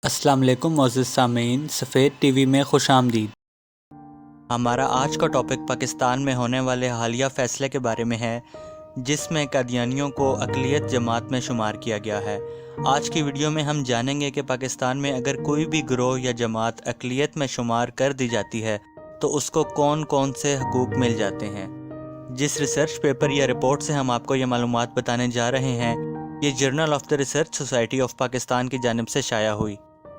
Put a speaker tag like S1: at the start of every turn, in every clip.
S1: السلام علیکم معزز سامعین، سفید ٹی وی میں خوش آمدید۔ ہمارا آج کا ٹاپک پاکستان میں ہونے والے حالیہ فیصلے کے بارے میں ہے، جس میں قادیانیوں کو اقلیت جماعت میں شمار کیا گیا ہے۔ آج کی ویڈیو میں ہم جانیں گے کہ پاکستان میں اگر کوئی بھی گروہ یا جماعت اقلیت میں شمار کر دی جاتی ہے تو اس کو کون کون سے حقوق مل جاتے ہیں۔ جس ریسرچ پیپر یا رپورٹ سے ہم آپ کو یہ معلومات بتانے جا رہے ہیں، یہ journal of the research society of Pakistan کی جانب سے شائع ہوئی۔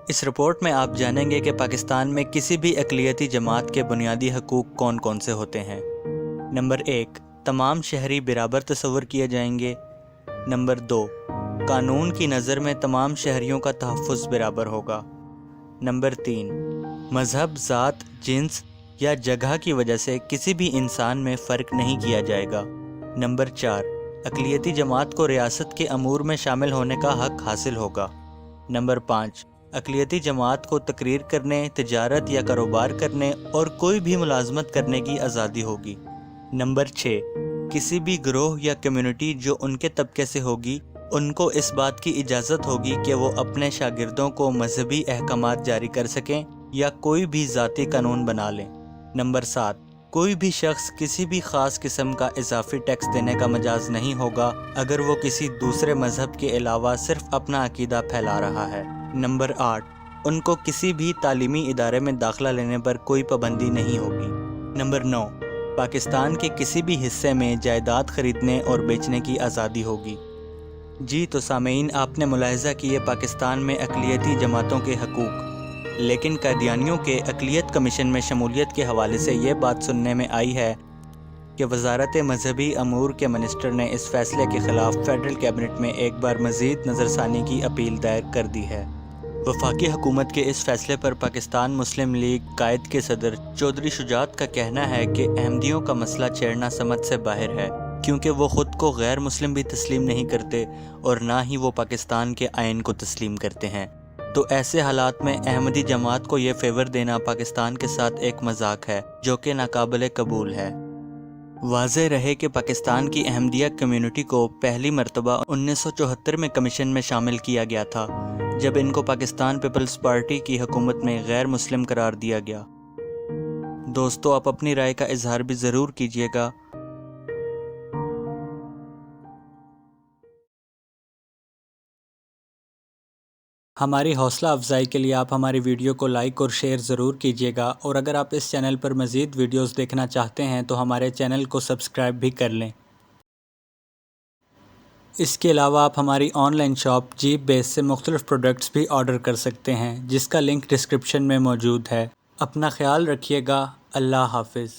S1: اس رپورٹ میں آپ جانیں گے کہ پاکستان میں کسی بھی اقلیتی جماعت کے بنیادی حقوق کون کون سے ہوتے ہیں۔ نمبر 1، تمام شہری برابر تصور کیے جائیں گے۔ نمبر 2، قانون کی نظر میں تمام شہریوں کا تحفظ برابر ہوگا۔ نمبر 3، مذہب، ذات، جنس یا جگہ کی وجہ سے کسی بھی انسان میں فرق نہیں کیا جائے گا۔ نمبر 4، اقلیتی جماعت کو ریاست کے امور میں شامل ہونے کا حق حاصل ہوگا۔ نمبر 5، اقلیتی جماعت کو تقریر کرنے، تجارت یا کاروبار کرنے اور کوئی بھی ملازمت کرنے کی آزادی ہوگی۔ نمبر 6، کسی بھی گروہ یا کمیونٹی جو ان کے طبقے سے ہوگی، ان کو اس بات کی اجازت ہوگی کہ وہ اپنے شاگردوں کو مذہبی احکامات جاری کر سکیں یا کوئی بھی ذاتی قانون بنا لیں۔ نمبر 7، کوئی بھی شخص کسی بھی خاص قسم کا اضافی ٹیکس دینے کا مجاز نہیں ہوگا اگر وہ کسی دوسرے مذہب کے علاوہ صرف اپنا عقیدہ پھیلا رہا ہے۔ نمبر 8، ان کو کسی بھی تعلیمی ادارے میں داخلہ لینے پر کوئی پابندی نہیں ہوگی۔ نمبر 9، پاکستان کے کسی بھی حصے میں جائیداد خریدنے اور بیچنے کی آزادی ہوگی۔ جی تو سامعین، آپ نے ملاحظہ کیے پاکستان میں اقلیتی جماعتوں کے حقوق، لیکن قادیانیوں کے اقلیت کمیشن میں شمولیت کے حوالے سے یہ بات سننے میں آئی ہے کہ وزارت مذہبی امور کے منسٹر نے اس فیصلے کے خلاف فیڈرل کیبنٹ میں ایک بار مزید نظر ثانی کی اپیل دائر کر دی ہے۔ وفاقی حکومت کے اس فیصلے پر پاکستان مسلم لیگ قائد کے صدر چودھری شجاعت کا کہنا ہے کہ احمدیوں کا مسئلہ چھیڑنا سمجھ سے باہر ہے، کیونکہ وہ خود کو غیر مسلم بھی تسلیم نہیں کرتے اور نہ ہی وہ پاکستان کے آئین کو تسلیم کرتے ہیں۔ تو ایسے حالات میں احمدی جماعت کو یہ فیور دینا پاکستان کے ساتھ ایک مذاق ہے جو کہ ناقابل قبول ہے۔ واضح رہے کہ پاکستان کی احمدیہ کمیونٹی کو پہلی مرتبہ 1974 میں کمیشن میں شامل کیا گیا تھا، جب ان کو پاکستان پیپلز پارٹی کی حکومت میں غیر مسلم قرار دیا گیا۔ دوستو، آپ اپنی رائے کا اظہار بھی ضرور کیجیے گا۔ ہماری حوصلہ افزائی کے لیے آپ ہماری ویڈیو کو لائک اور شیئر ضرور کیجیے گا، اور اگر آپ اس چینل پر مزید ویڈیوز دیکھنا چاہتے ہیں تو ہمارے چینل کو سبسکرائب بھی کر لیں۔ اس کے علاوہ آپ ہماری آن لائن شاپ جیپ بیس سے مختلف پروڈکٹس بھی آرڈر کر سکتے ہیں، جس کا لنک ڈسکرپشن میں موجود ہے۔ اپنا خیال رکھیے گا۔ اللہ حافظ۔